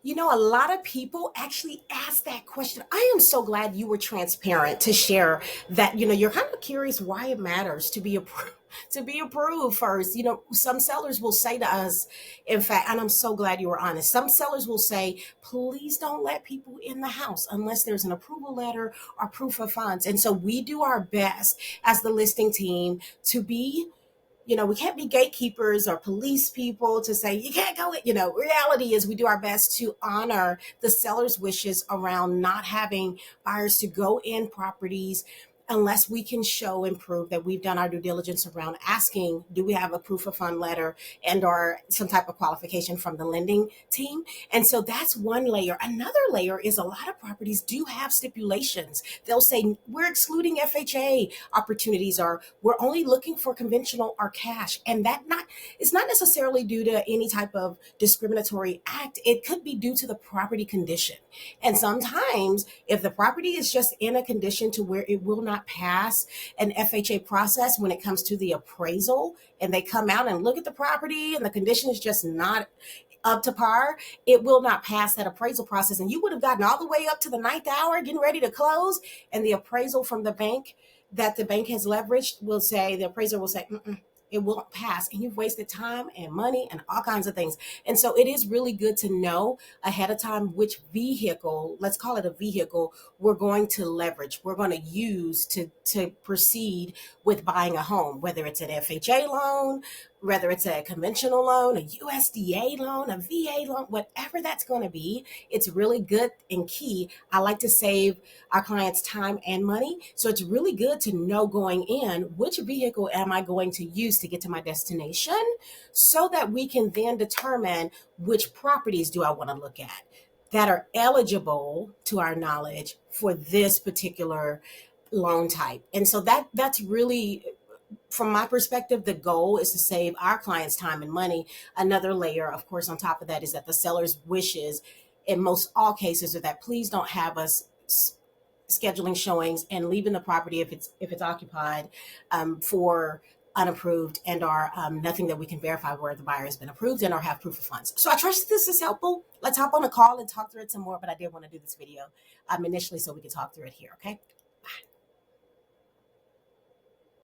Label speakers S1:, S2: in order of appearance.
S1: A lot of people actually ask that question. I am so glad you were transparent to share that, you're kind of curious why it matters to be approved. To be approved first. Some sellers will say to us, in fact, and I'm so glad you were honest. Some sellers will say, please don't let people in the house unless there's an approval letter or proof of funds. And so we do our best as the listing team to be, we can't be gatekeepers or police people to say you can't go in. Reality is we do our best to honor the seller's wishes around not having buyers to go in properties unless we can show and prove that we've done our due diligence around asking, do we have a proof of fund letter and or some type of qualification from the lending team? And so that's one layer. Another layer is a lot of properties do have stipulations. They'll say we're excluding FHA opportunities, or we're only looking for conventional or cash. And it's not necessarily due to any type of discriminatory act. It could be due to the property condition. And sometimes if the property is just in a condition to where it will not pass an FHA process when it comes to the appraisal, and they come out and look at the property and the condition is just not up to par, it will not pass that appraisal process. And you would have gotten all the way up to the ninth hour getting ready to close, and the appraisal from the bank that the bank has leveraged will say, the appraiser will say, it won't pass, and you've wasted time and money and all kinds of things. And so it is really good to know ahead of time which vehicle, let's call it a vehicle, we're going to leverage, we're going to use to proceed with buying a home, whether it's an FHA loan, whether it's a conventional loan, a USDA loan, a VA loan, whatever that's going to be. It's really good and key. I like to save our clients time and money. So it's really good to know going in, which vehicle am I going to use to get to my destination, so that we can then determine which properties do I want to look at that are eligible, to our knowledge, for this particular loan type. And so that's really, from my perspective, the goal is to save our clients time and money. Another layer, of course, on top of that is that the seller's wishes in most all cases are that please don't have us scheduling showings and leaving the property if it's occupied for unapproved and or nothing that we can verify where the buyer has been approved and or have proof of funds. So I trust this is helpful. Let's hop on a call and talk through it some more, but I did want to do this video initially so we can talk through it here. Okay. Bye.